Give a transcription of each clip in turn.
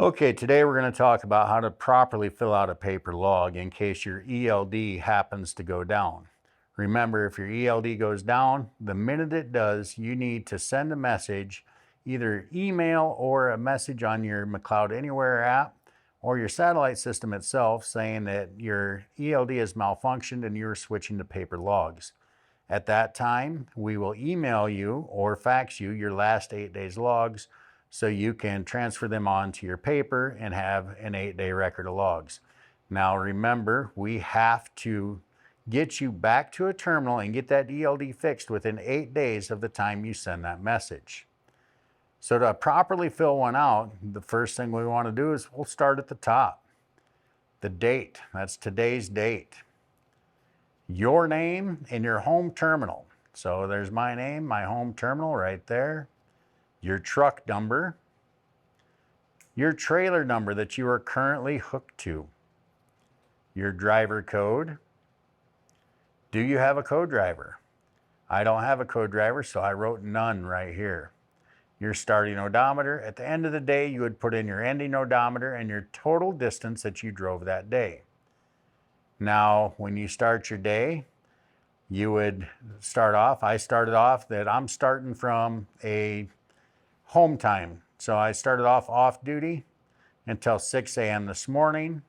Okay, today we're going to talk about how to properly fill out a paper log in case your ELD happens to go down. Remember, if your ELD goes down, the minute it does, you need to send a message, either email or a message on your McLeod Anywhere app or your satellite system itself saying that your ELD has malfunctioned and you're switching to paper logs. At that time, we will email you or fax you your last 8 days logs so you can transfer them on to your paper and have an 8-day record of logs. Now remember, we have to get you back to a terminal and get that ELD fixed within 8 days of the time you send that message. So to properly fill one out, the first thing we want to do is we'll start at the top. The date, that's today's date. Your name and your home terminal. So there's my name, my home terminal right there. Your truck number, your trailer number that you are currently hooked to, your driver code. Do you have a co-driver? I don't have a co-driver, so I wrote none right here. Your starting odometer. At the end of the day, you would put in your ending odometer and your total distance that you drove that day. Now, when you start your day, you would start off, I started off that I'm starting from a home time. So I started off duty until 6 a.m. this morning.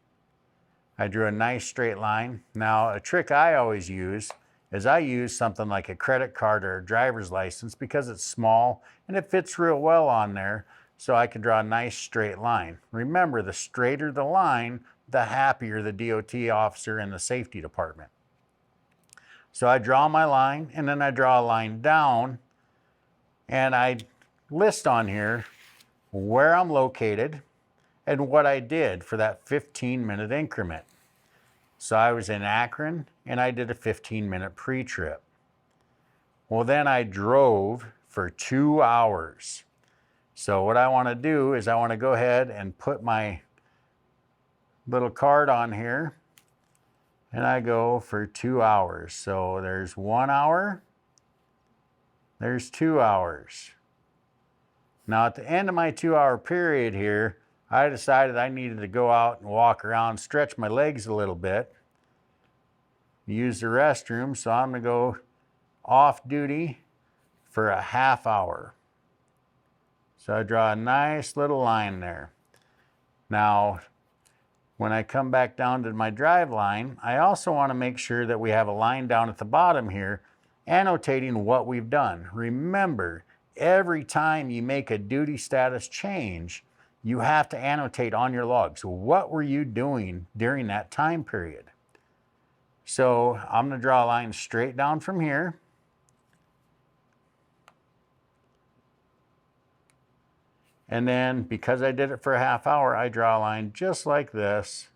I drew a nice straight line. Now, a trick I always use is I use something like a credit card or a driver's license because it's small and it fits real well on there, so I can draw a nice straight line. Remember, the straighter the line, the happier the DOT officer in the safety department. So I draw my line and then I draw a line down and I list on here where I'm located and what I did for that 15-minute increment. So I was in Akron and I did a 15-minute pre-trip. Well, then I drove for 2 hours. So what I want to do is I want to go ahead and put my little card on here and I go for 2 hours. So there's 1 hour, there's 2 hours. Now at the end of my 2-hour period here, I decided I needed to go out and walk around, stretch my legs a little bit, use the restroom, so I'm gonna go off duty for a half hour. So I draw a nice little line there. Now, when I come back down to my drive line, I also wanna make sure that we have a line down at the bottom here, annotating what we've done. Remember, every time you make a duty status change, you have to annotate on your logs. What were you doing during that time period? So I'm going to draw a line straight down from here. And then because I did it for a half hour, I draw a line just like this.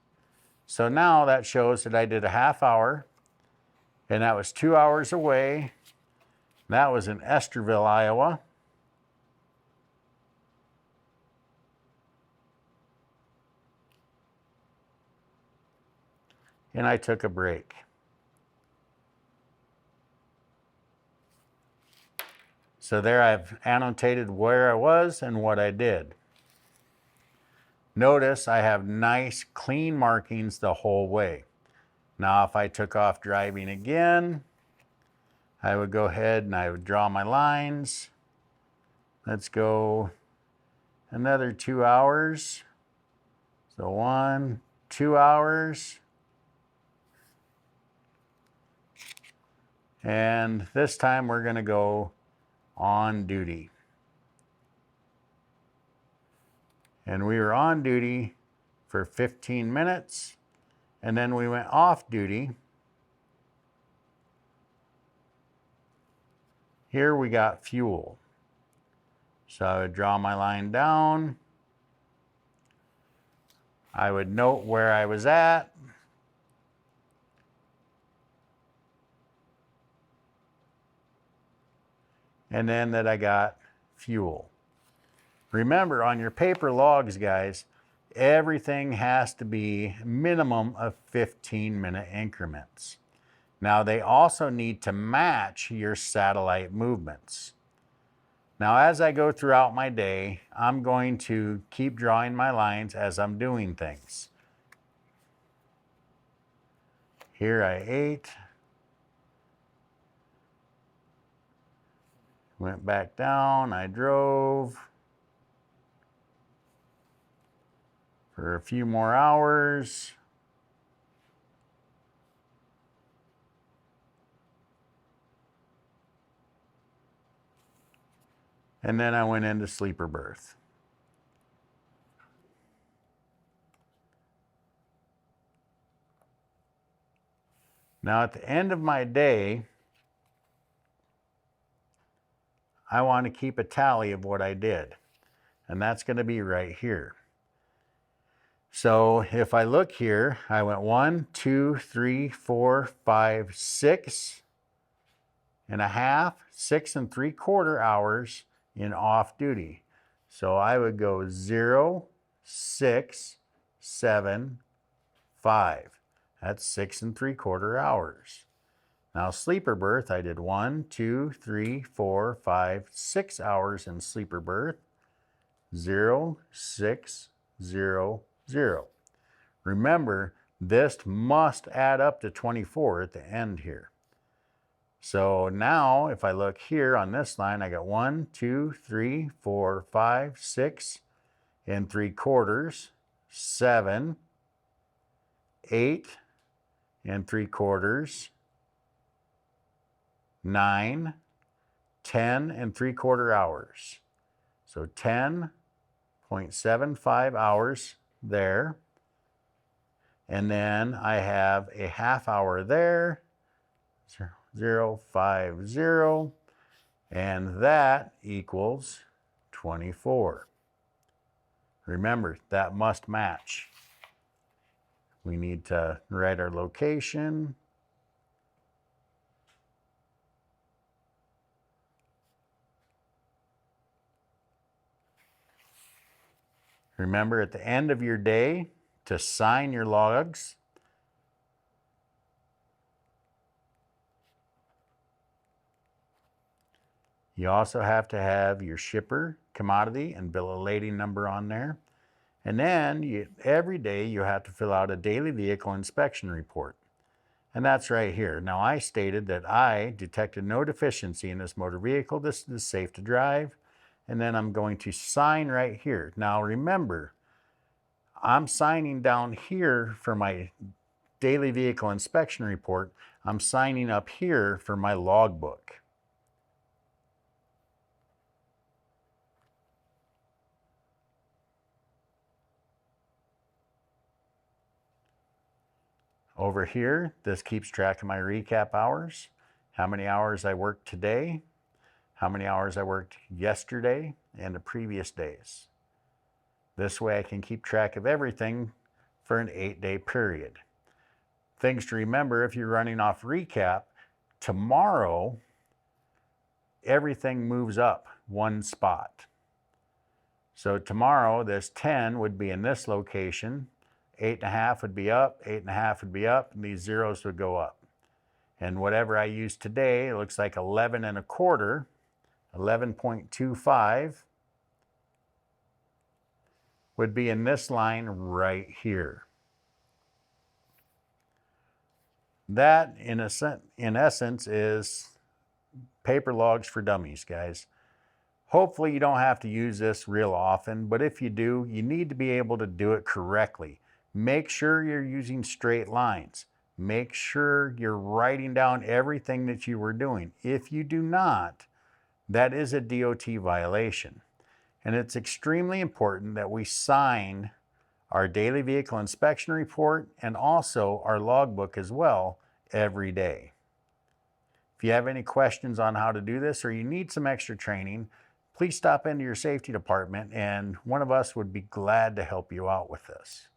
So now that shows that I did a half hour and that was 2 hours away. That was in Esterville, Iowa. And I took a break. So there I've annotated where I was and what I did. Notice I have nice clean markings the whole way. Now if I took off driving again, I would go ahead and I would draw my lines. Let's go another 2 hours. So 1, 2 hours. And this time we're going to go on duty. And we were on duty for 15 minutes and then we went off duty. Here we got fuel. So I would draw my line down. I would note where I was at. And then that I got fuel. Remember, on your paper logs, guys, everything has to be minimum of 15-minute increments. Now, they also need to match your satellite movements. Now, as I go throughout my day, I'm going to keep drawing my lines as I'm doing things. Here I ate, went back down, I drove for a few more hours. And then I went into sleeper berth. Now at the end of my day, I want to keep a tally of what I did. And that's going to be right here. So if I look here, I went 1, 2, 3, 4, 5, 6 and a half, 6 3/4 hours in off duty. So I would go 0, 6, 7, 5. That's 6 3/4 hours. Now sleeper berth, I did 1, 2, 3, 4, 5, 6 hours in sleeper berth. 0, 6, 0, 0. Remember, this must add up to 24 at the end here. So now if I look here on this line, I got 1, 2, 3, 4, 5, 6 3/4, 7, 8 3/4, 9, 10 3/4 hours. So 10.75 hours there. And then I have a half hour there, 0, 5, 0, and that equals 24. Remember, that must match. We need to write our location. Remember at the end of your day to sign your logs. You also have to have your shipper, commodity, and bill of lading number on there. And then every day you have to fill out a daily vehicle inspection report. And that's right here. Now I stated that I detected no deficiency in this motor vehicle. This is safe to drive. And then I'm going to sign right here. Now remember, I'm signing down here for my daily vehicle inspection report. I'm signing up here for my logbook. Over here, this keeps track of my recap hours, how many hours I worked today, how many hours I worked yesterday and the previous days. This way I can keep track of everything for an 8-day period. Things to remember if you're running off recap, tomorrow everything moves up one spot. So tomorrow this 10 would be in this location, 8.5 would be up, 8.5 would be up, and these zeros would go up. And whatever I used today, it looks like 11 1/4, 11.25 would be in this line right here. That, in essence, is paper logs for dummies, guys. Hopefully you don't have to use this real often, but if you do, you need to be able to do it correctly. Make sure you're using straight lines. Make sure you're writing down everything that you were doing. If you do not, that is a DOT violation. And it's extremely important that we sign our daily vehicle inspection report and also our logbook as well every day. If you have any questions on how to do this or you need some extra training, please stop into your safety department and one of us would be glad to help you out with this.